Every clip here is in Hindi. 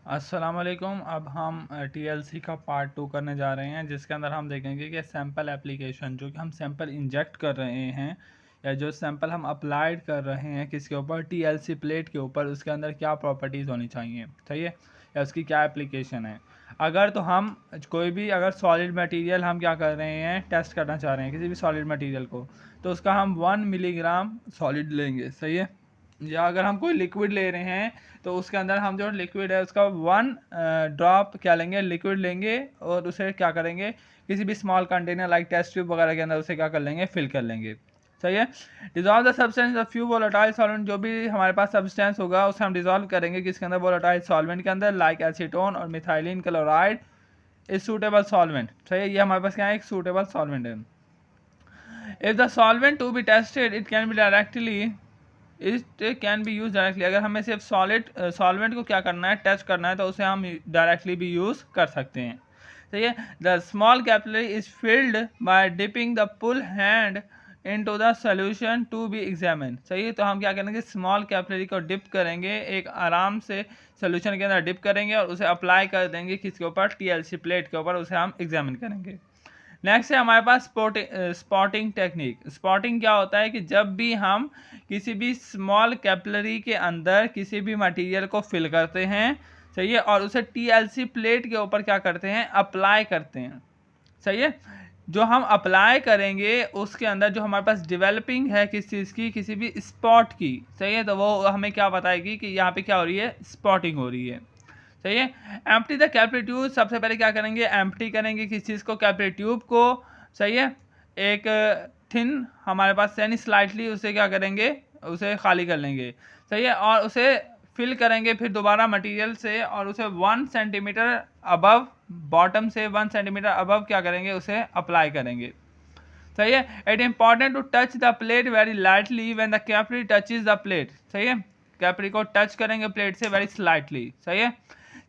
अस्सलाम वालेकुम। अब हम टीएलसी का पार्ट 2 करने जा रहे हैं, जिसके अंदर हम देखेंगे कि सैंपल एप्लीकेशन, जो कि हम सैंपल इंजेक्ट कर रहे हैं या जो सैंपल हम अप्लाइड कर रहे हैं किसके ऊपर, टीएलसी प्लेट के ऊपर, उसके अंदर क्या प्रॉपर्टीज़ होनी चाहिए, सही है, या उसकी क्या एप्लीकेशन है। अगर तो हम कोई भी अगर सॉलिड मटेरियल हम क्या कर रहे हैं, टेस्ट करना चाह रहे हैं किसी भी सॉलिड मटेरियल को, तो उसका हम 1 मिलीग्राम सॉलिड लेंगे, सही है। या अगर हम कोई लिक्विड ले रहे हैं तो उसके अंदर हम जो लिक्विड है उसका 1 ड्रॉप क्या लेंगे, लिक्विड लेंगे, और उसे क्या करेंगे, किसी भी small container like test tube वगैरह के अंदर उसे क्या कर लेंगे, फिल कर लेंगे, सही है। Dissolve the substance of few volatile solvent, जो भी हमारे पास सब्सटेंस होगा उसे हम डिजॉल्व करेंगे किसके अंदर, वोलेटाइल सॉल्वेंट के अंदर, लाइक एसीटोन और methylene chloride is suitable solvent, सही है। ये हमारे पास क्या है, एक सूटेबल सॉल्वेंट है। If the solvent to be tested it can be directly, it can be use directly, अगर हमें सिर्फ सॉल्वेंट को क्या करना है, टेस्ट करना है, तो उसे हम डायरेक्टली भी यूज़ कर सकते हैं, सही है। The small capillary is filled by dipping the pull hand into the solution to be examine, सही है। तो हम क्या करेंगे, स्मॉल कैपिलरी को डिप करेंगे, एक आराम से सोल्यूशन के अंदर डिप करेंगे और उसे अप्लाई कर देंगे किसके ऊपर, टीएलसी प्लेट के ऊपर, उसे हम एग्जामिन करेंगे। नेक्स्ट है हमारे पास स्पॉटिंग टेक्निक। स्पॉटिंग क्या होता है कि जब भी हम किसी भी स्मॉल कैपिलरी के अंदर किसी भी मटेरियल को फिल करते हैं, सही है, और उसे टीएलसी प्लेट के ऊपर क्या करते हैं, अप्लाई करते हैं, सही है। जो हम अप्लाई करेंगे उसके अंदर जो हमारे पास डेवलपिंग है किस चीज़ की, किसी भी स्पॉट की, सही है, तो वो हमें क्या बताएगी कि यहाँ पे क्या हो रही है, स्पॉटिंग हो रही है, सही है। एम्प्टी द कैपिलरी ट्यूब, सबसे पहले क्या करेंगे, एम्प्टी करेंगे किस चीज़ को, कैपिलरी ट्यूब को, सही है। एक थिन हमारे पास यानी स्लाइटली उसे क्या करेंगे, उसे खाली कर लेंगे, सही है, और उसे फिल करेंगे फिर दोबारा मटेरियल से, और उसे 1 सेंटीमीटर अबव, बॉटम से 1 सेंटीमीटर अबव क्या करेंगे, उसे अप्लाई करेंगे, सही है। It important to touch the plate very lightly when the capillary touches the plate, सही है। कैपिलरी को टच करेंगे प्लेट से वेरी स्लाइटली, सही है।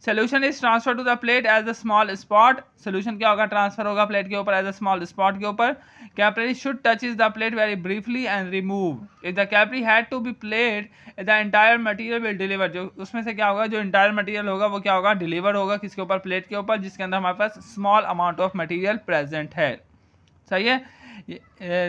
Solution is transfer to the plate as a small spot, solution क्या होगा, ट्रांसफर होगा प्लेट के ऊपर एज अ स्मॉल स्पॉट के ऊपर। Capillary should touches the plate very briefly and remove. If the capillary had to be plate the entire material will deliver, जो उसमें से क्या होगा, जो एंटायर मटेरियल होगा वो क्या होगा, डिलीवर होगा किसके ऊपर, प्लेट के ऊपर, जिसके अंदर हमारे पास small amount of material present है, सही है।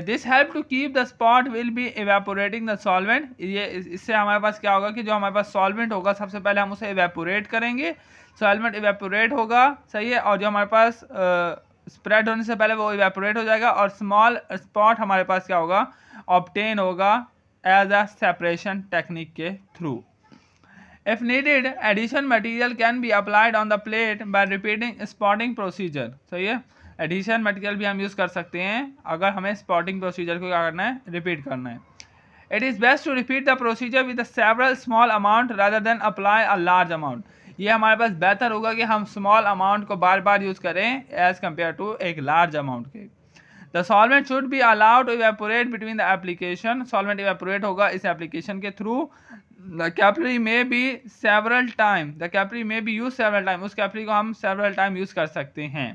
This help to keep the spot will be evaporating the solvent, ये इससे हमारे पास क्या होगा कि जो हमारे पास सॉल्वेंट होगा सबसे पहले हम उसे इवेपोरेट करेंगे, सॉल्वेंट इवेपोरेट होगा, सही है, और जो हमारे पास स्प्रेड होने से पहले वो इवेपोरेट हो जाएगा, और स्मॉल स्पॉट हमारे पास क्या होगा, ऑब्टेन होगा एज अ सेपरेशन टेक्निक के through. If needed, addition material can be applied on the plate by repeating spotting procedure, सही है। एडिशन मटेरियल भी हम यूज़ कर सकते हैं अगर हमें स्पॉटिंग प्रोसीजर को क्या करना है, रिपीट करना है। It is best to repeat the procedure with several small amount rather than apply a large amount, ये हमारे पास बेहतर होगा कि हम स्मॉल अमाउंट को बार बार यूज़ करें एज कम्पेयर टू एक लार्ज अमाउंट के। The solvent should be allowed to evaporate between the application, solvent evaporate होगा इस एप्लीकेशन के थ्रू। द कैपिलरी में be several time, the capillary में बी यूज सेवरल टाइम, उस कैपिलरी को हम सेवरल टाइम यूज कर सकते हैं।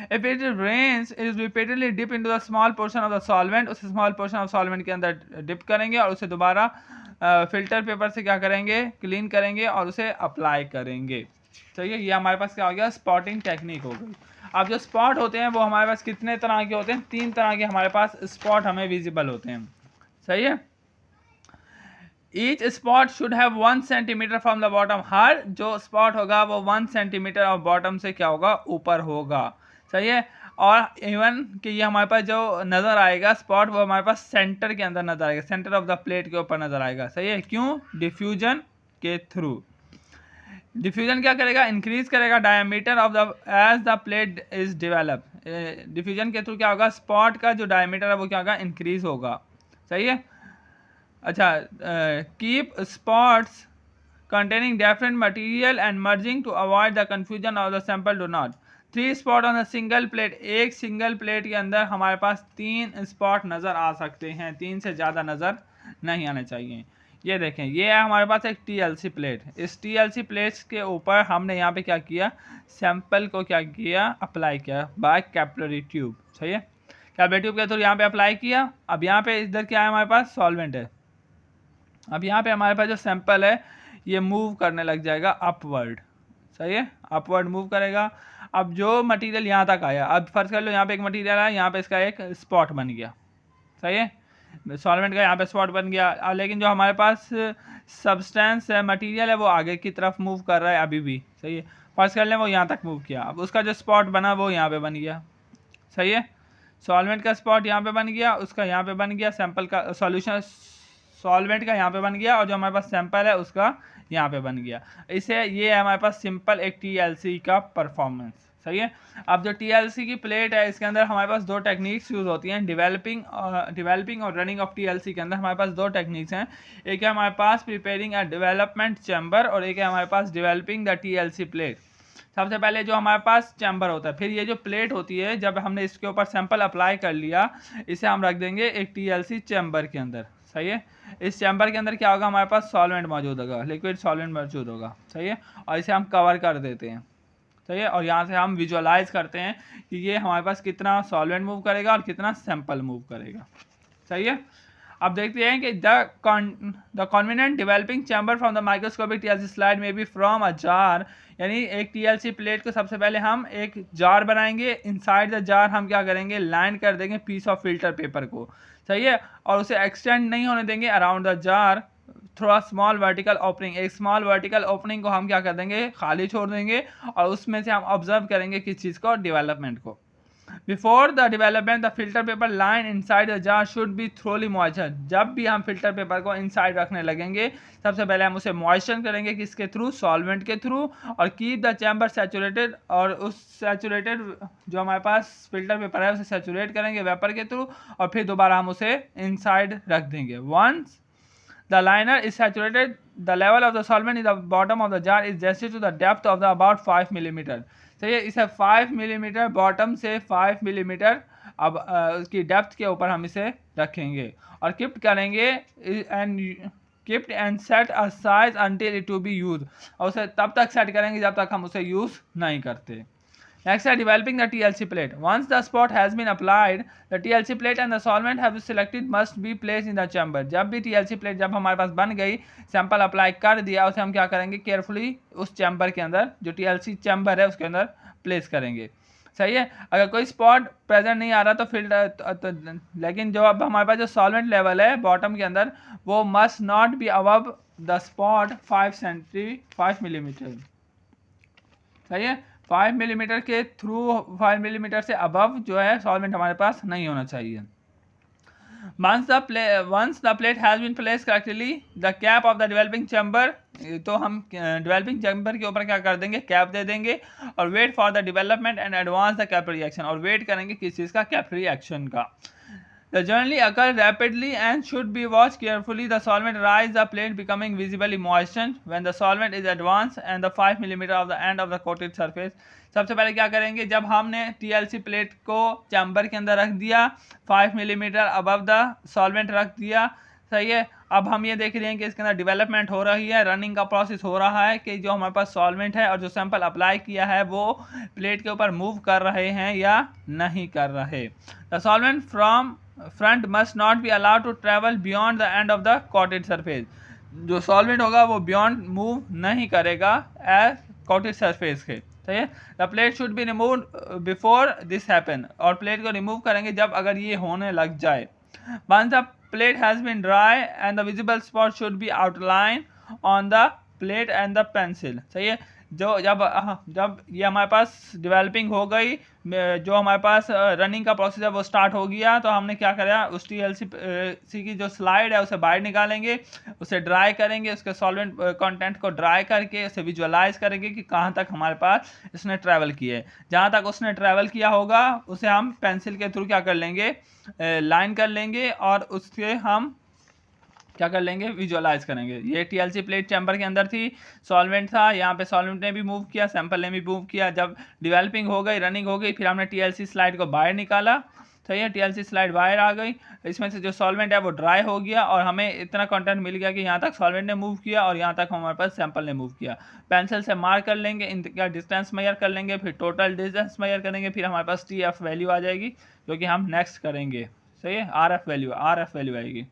If it rains it is repeatedly dip into the small portion of the solvent, उस स्मॉल पोर्शन ऑफ सॉल्वेंट के अंदर डिप करेंगे और उसे दोबारा फिल्टर पेपर से क्या करेंगे, क्लीन करेंगे और उसे अप्लाई करेंगे, सही है। ये हमारे पास क्या हो गया, स्पॉटिंग टेक्निक हो गई। अब जो स्पॉट होते हैं वो हमारे पास कितने तरह के होते हैं, 3 तरह के हमारे पास स्पॉट हमें विजिबल होते हैं, सही है। Each spot should have 1 centimetre from the bottom, हर जो स्पॉट होगा वो 1 सेंटीमीटर ऑफ बॉटम से क्या होगा, ऊपर होगा, सही है। और इवन कि ये हमारे पास जो नज़र आएगा स्पॉट वो हमारे पास सेंटर के अंदर नजर आएगा, सेंटर ऑफ द प्लेट के ऊपर नजर आएगा, सही है। क्यों, डिफ्यूजन के थ्रू। डिफ्यूजन क्या करेगा, इंक्रीज करेगा diameter of the as the plate is develop, diffusion के थ्रू क्या होगा, स्पॉट का जो डायमीटर है वो क्या होगा, इंक्रीज होगा, सही है। अच्छा, keep spots containing different material and merging to avoid the confusion of the sample do not. 3 spot on a single plate, एक सिंगल प्लेट के अंदर हमारे पास 3 स्पॉट नज़र आ सकते हैं, 3 से ज़्यादा नज़र नहीं आने चाहिए। ये देखें, ये है हमारे पास एक टीएलसी प्लेट, इस टीएलसी प्लेट्स के ऊपर हमने यहाँ पे क्या किया, सैंपल को क्या किया, अप्लाई किया बाय कैपिलरी ट्यूब, सही है। कैपिलरी ट्यूब के थ्रू यहाँ पे अप्लाई किया। अब यहाँ पे इधर क्या है, हमारे पास सॉल्वेंट है। अब यहाँ पे हमारे पास जो सैंपल है ये मूव करने लग जाएगा अपवर्ड, सही है, अपवर्ड मूव करेगा। अब जो मटेरियल यहाँ तक आया, अब फर्ज कर लो यहाँ पे एक मटेरियल आया, यहाँ पे इसका एक स्पॉट बन गया, सही है, सॉल्वेंट का यहाँ पे स्पॉट बन गया। लेकिन जो हमारे पास सब्सटेंस है, मटेरियल है, वो आगे की तरफ मूव कर रहा है अभी भी, सही है। फर्स्ट कर लें वो यहाँ तक मूव किया, अब उसका जो स्पॉट बना वो यहाँ पे बन गया, सही है। सॉल्वेंट का स्पॉट यहाँ पे बन गया, उसका यहाँ पे बन गया, सैंपल का सॉल्यूशन सॉल्वेंट का यहाँ पे बन गया, और जो हमारे पास सैंपल है उसका यहाँ पे बन गया। इसे ये है हमारे पास सिंपल एक टीएलसी का परफॉर्मेंस, सही है। अब जो टीएलसी की प्लेट है, इसके अंदर हमारे पास दो टेक्निक्स यूज़ होती हैं, डेवलपिंग और रनिंग ऑफ टीएलसी के अंदर हमारे पास दो टेक्निक्स हैं। एक है हमारे पास प्रिपेयरिंग अ डेवलपमेंट चैम्बर, और एक है हमारे पास डेवलपिंग द टीएलसी प्लेट। सबसे पहले जो हमारे पास चैम्बर होता है, फिर ये जो प्लेट होती है, जब हमने इसके ऊपर सैंपल अप्लाई कर लिया, इसे हम रख देंगे एक टीएलसी चैम्बर के अंदर, सही है। इस चैम्बर के अंदर क्या होगा, हमारे पास सॉल्वेंट मौजूद होगा, लिक्विड सॉल्वेंट मौजूद होगा, सही है, और इसे हम कवर कर देते हैं, सही है। और यहाँ से हम विजुअलाइज करते हैं कि ये हमारे पास कितना सॉल्वेंट मूव करेगा और कितना सैंपल मूव करेगा, सही है। अब देखते हैं कि the convenient developing chamber from the microscopic TLC slide में बी फ्रॉम अ जार, यानी एक टीएलसी प्लेट को सबसे पहले हम एक जार बनाएंगे, इनसाइड द जार हम क्या करेंगे, लाइन कर देंगे पीस ऑफ फिल्टर पेपर को, सही है, और उसे एक्सटेंड नहीं होने देंगे अराउंड द जार, थोड़ा स्मॉल वर्टिकल ओपनिंग, एक स्मॉल वर्टिकल ओपनिंग को हम क्या कर देंगे, खाली छोड़ देंगे, और उसमें से हम ऑब्जर्व करेंगे किस चीज़ को, डेवलपमेंट को। Before the development the filter paper line inside the jar should be thoroughly moisture. जब भी हम फिल्टर पेपर को इनसाइड रखने लगेंगे, सबसे पहले हम उसे मॉइस्चर करेंगे, किसके थ्रू, सॉल्वेंट के थ्रू, और कीप द चैम्बर सैचुरेटेड, और उस सैचुरेटेड जो हमारे पास फिल्टर पेपर है उसे सैचुरेट करेंगे वेपर के थ्रू, और फिर दोबारा हम उसे इनसाइड रख देंगे। Once the liner is saturated, the level of the solvent in the bottom of the jar is adjusted to the depth of the about 5 mm। सही है, इसे 5 मिलीमीटर बॉटम से 5 मिलीमीटर अब उसकी डेप्थ के ऊपर हम इसे रखेंगे, और कीप करेंगे and kept and set a size until it to be use, और उसे तब तक सेट करेंगे जब तक हम उसे यूज़ नहीं करते। Next है developing the TLC plate. Once the spot has been applied, the TLC plate and the solvent have selected must be placed in the chamber. जब भी TLC plate जब हमारे पास बन गई, सैंपल अप्लाई कर दिया, उसे हम क्या करेंगे, केयरफुली उस चैम्बर के अंदर, जो TLC चैम्बर है उसके अंदर प्लेस करेंगे, सही है। अगर कोई स्पॉट प्रेजेंट नहीं आ रहा तो फिल्टर लेकिन जो अब हमारे पास जो सॉल्वेंट लेवल है बॉटम के अंदर, वो must not be above the spot 5 millimetre, सही है। 5 मिलीमीटर के थ्रू 5 मिलीमीटर से अबव जो है सॉल्वेंट हमारे पास नहीं होना चाहिए। once the plate has been placed correctly, the cap of the developing chamber, तो हम डेवलपिंग चैम्बर के ऊपर क्या कर देंगे, कैप दे देंगे, और wait for the development and advance the capillary reaction, और वेट करेंगे किस चीज़ का, कैपिलरी रिएक्शन का। The generally occur rapidly and should be watched carefully. The solvent rise the plate becoming visibly moistened when the solvent is advanced and the 5 mm of the end of the coated surface. सबसे पहले क्या करेंगे, जब हमने TLC प्लेट को चैम्बर के अंदर रख दिया, 5 मिलीमीटर अबव द सॉल्वेंट रख दिया, सही है। अब हम ये देख रहे हैं कि इसके अंदर डेवलपमेंट हो रही है, रनिंग का प्रोसेस हो रहा है कि जो हमारे पास सॉल्वेंट है और जो सैंपल अप्लाई किया है वो प्लेट के ऊपर मूव कर रहे हैं या नहीं कर रहे। The solvent from front must not be allowed to travel beyond the end of the coated surface. जो सॉल्वेंट होगा वो बियॉन्ड मूव नहीं करेगा एज कोटेड सरफेस के, सही है। The plate should be remove before this happen, और प्लेट को रिमूव करेंगे जब अगर ये होने लग जाए। Once the plate has been dry and the visible spot should be outlined on the plate and the pencil, सही है। जब ये हमारे पास डेवलपिंग हो गई, जो हमारे पास रनिंग का प्रोसेस है वो स्टार्ट हो गया, तो हमने क्या करा, उस TLC की जो स्लाइड है उसे बाहर निकालेंगे, उसे ड्राई करेंगे, उसके सॉल्वेंट कंटेंट को ड्राई करके उसे विजुअलाइज करेंगे कि कहाँ तक हमारे पास इसने ट्रैवल किया है। जहाँ तक उसने ट्रैवल किया होगा उसे हम पेंसिल के थ्रू क्या कर लेंगे, लाइन कर लेंगे, और उसके हम क्या कर लेंगे, विजुअलाइज करेंगे। ये TLC प्लेट चैम्बर के अंदर थी, सॉल्वेंट था, यहाँ पे सॉल्वेंट ने भी मूव किया, सैंपल ने भी मूव किया। जब डेवलपिंग हो गई, रनिंग हो गई, फिर हमने TLC स्लाइड को बाहर निकाला, सही है। TLC स्लाइड बाहर आ गई, इसमें से जो सॉल्वेंट है वो ड्राई हो गया, और हमें इतना कंटेंट मिल गया कि यहाँ तक सॉल्वेंट ने मूव किया और यहाँ तक हमारे पास सैंपल ने मूव किया। पेंसिल से मार्क कर लेंगे, इनका डिस्टेंस मेजर कर लेंगे, फिर टोटल डिस्टेंस मेजर करेंगे, फिर हमारे पास TF वैल्यू आ जाएगी जो कि हम नेक्स्ट करेंगे, सही है। RF वैल्यू आएगी,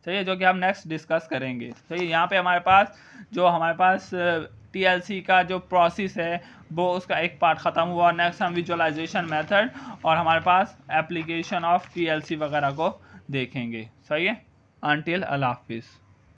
सही है, जो कि हम नेक्स्ट डिस्कस करेंगे। सही है, यहाँ पे हमारे पास जो हमारे पास टीएलसी का जो प्रोसेस है वो उसका एक पार्ट ख़त्म हुआ। नेक्स्ट हम विजुअलाइजेशन मेथड और हमारे पास एप्लीकेशन ऑफ टीएलसी वगैरह को देखेंगे। सही है, अनटिल अल्लाह हाफिज़।